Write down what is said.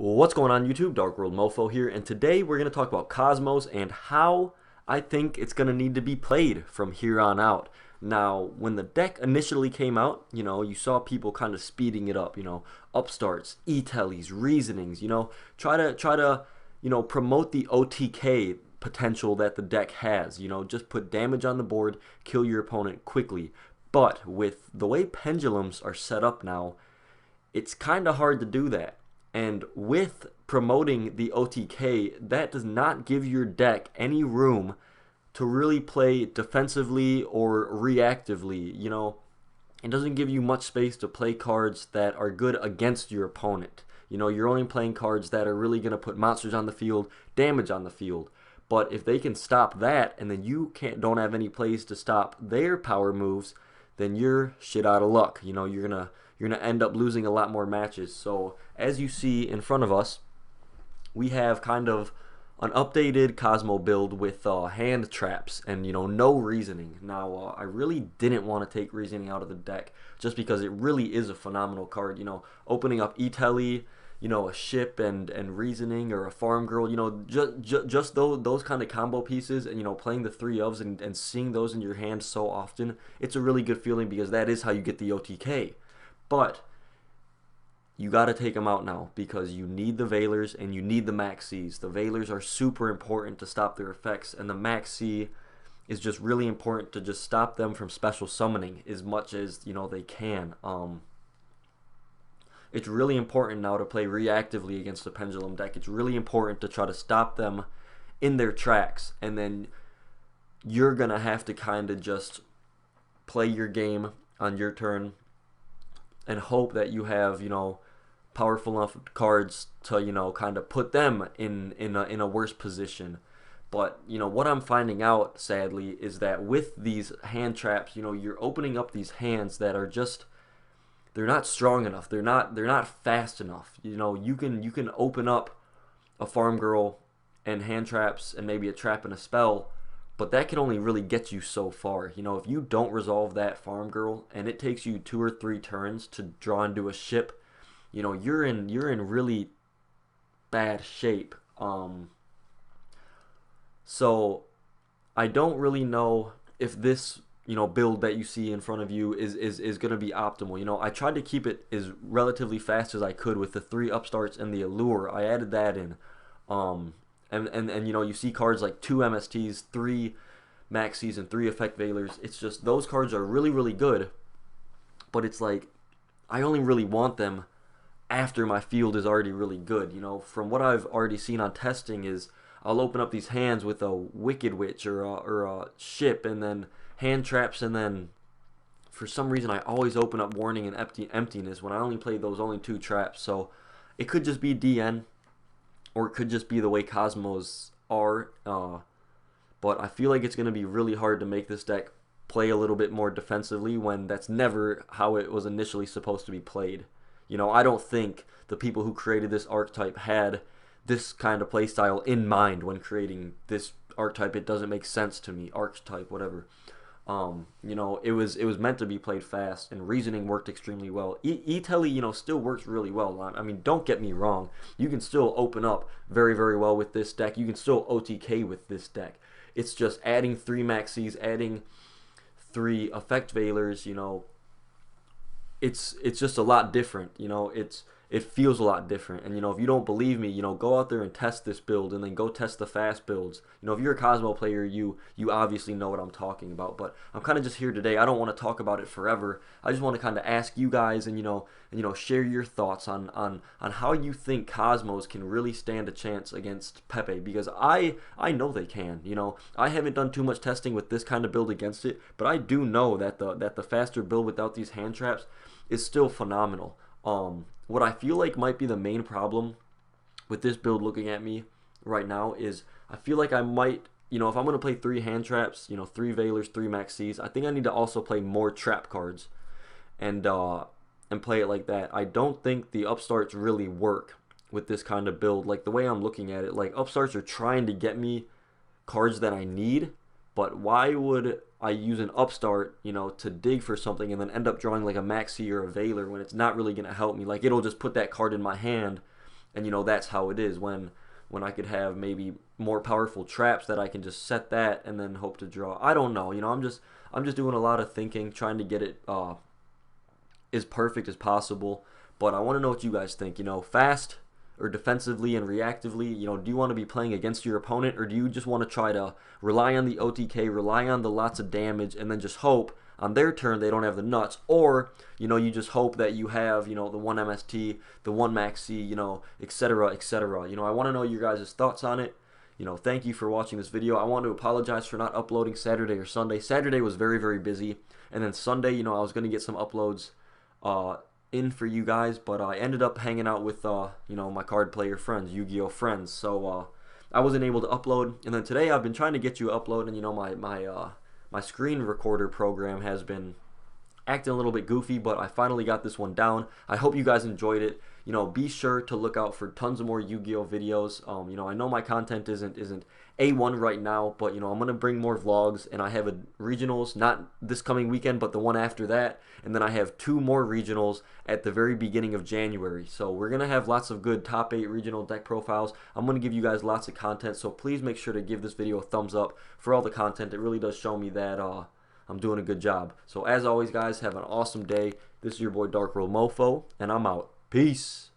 What's going on YouTube? DarkWorldMOFO here, and today we're going to talk about Cosmos and how I think it's going to need to be played from here on out. Now, when the deck initially came out, you saw people kind of speeding it up, upstarts, e-tellies, reasonings, try to promote the OTK potential that the deck has, just put damage on the board, kill your opponent quickly. But with the way pendulums are set up now, it's kind of hard to do that. And with promoting the OTK, that does not give your deck any room to really play defensively or reactively. It doesn't give you much space to play cards that are good against your opponent. You're only playing cards that are really going to put monsters on the field, damage on the field. But if they can stop that, and then you don't have any plays to stop their power moves, then you're shit out of luck. You're gonna end up losing a lot more matches. So as you see in front of us, we have kind of an updated Cosmo build with hand traps and no reasoning. Now I really didn't want to take reasoning out of the deck just because it really is a phenomenal card. Opening up E-Telly, a ship and reasoning, or a farm girl, just those kind of combo pieces, and playing the three ofs and seeing those in your hand so often, it's a really good feeling because that is how you get the OTK. But you got to take them out now because you need the Veilers and you need the Maxis. The Veilers are super important to stop their effects, and the Maxi is just really important to just stop them from special summoning as much as they can. It's really important now to play reactively against the Pendulum deck. It's really important to try to stop them in their tracks, and then you're gonna have to kind of just play your game on your turn and hope that you have powerful enough cards to kind of put them in a worse position. But what I'm finding out, sadly, is that with these hand traps, you're opening up these hands that are just, they're not strong enough. They're not fast enough. You can open up a farm girl and hand traps and maybe a trap and a spell, but that can only really get you so far. If you don't resolve that farm girl and it takes you 2 or 3 turns to draw into a ship, you're in really bad shape. So I don't really know if this build that you see in front of you is going to be optimal. I tried to keep it as relatively fast as I could with the 3 upstarts and the allure. I added that in. And you see cards like 2 MSTs, 3 Maxis, and 3 Effect Veilers. It's just, those cards are really, really good, but it's like, I only really want them after my field is already really good. From what I've already seen on testing is, I'll open up these hands with a Wicked Witch or a ship, and then hand traps, and then for some reason I always open up Warning and Emptiness when I only play those only 2 traps. So it could just be DN, or it could just be the way Cosmos are, but I feel like it's going to be really hard to make this deck play a little bit more defensively when that's never how it was initially supposed to be played. I don't think the people who created this archetype had this kind of playstyle in mind when creating this archetype. It doesn't make sense to me. Archetype, whatever. It was meant to be played fast, and reasoning worked extremely well. E-Telly, still works really well. I mean, don't get me wrong. You can still open up very, very well with this deck. You can still OTK with this deck. It's just adding 3 Maxis, adding 3 Effect Veilers, it's just a lot different. It feels a lot different. And if you don't believe me, go out there and test this build, and then go test the fast builds. If you're a Cosmo player, you obviously know what I'm talking about. But I'm kind of just here today. I don't want to talk about it forever. I just want to kind of ask you guys and share your thoughts on how you think Cosmos can really stand a chance against Pepe, because I know they can. I haven't done too much testing with this kind of build against it, but I do know that the faster build without these hand traps is still phenomenal. What I feel like might be the main problem with this build looking at me right now is, I feel like I might, if I'm going to play 3 hand traps, 3 Veilers, 3 Maxis, I think I need to also play more trap cards and play it like that. I don't think the upstarts really work with this kind of build. Like, the way I'm looking at it, like, upstarts are trying to get me cards that I need, but why would I use an upstart, to dig for something and then end up drawing like a Maxi or a Veiler when it's not really going to help me? Like, it'll just put that card in my hand and you know that's how it is when I could have maybe more powerful traps that I can just set that and then hope to draw. I don't know. You know, I'm just doing a lot of thinking, trying to get it as perfect as possible. But I want to know what you guys think. You know, fast or defensively and reactively, you know, do you want to be playing against your opponent, or do you just want to try to rely on the OTK, rely on the lots of damage, and then just hope on their turn they don't have the nuts? Or, you know, you just hope that you have, you know, the one MST, the one Max C, you know, etc., etc. You know, I want to know your guys' thoughts on it. You know, thank you for watching this video. I want to apologize for not uploading Saturday or Sunday. Saturday was very, very busy, and then Sunday, you know, I was going to get some uploads in for you guys, but I ended up hanging out with you know, my card player friends, Yu-Gi-Oh friends, so I wasn't able to upload. And then today I've been trying to get you upload, and you know, my screen recorder program has been acting a little bit goofy, but I finally got this one down. I hope you guys enjoyed it. You know, be sure to look out for tons of more Yu-Gi-Oh videos. You know, I know my content isn't A1 right now, but you know, I'm gonna bring more vlogs, and I have a regionals, not this coming weekend, but the one after that, and then I have 2 more regionals at the very beginning of January. So we're gonna have lots of good top 8 regional deck profiles. I'm gonna give you guys lots of content, so please make sure to give this video a thumbs up for all the content. It really does show me that I'm doing a good job. So as always, guys, have an awesome day. This is your boy DarkWorldMOFO, and I'm out. Peace.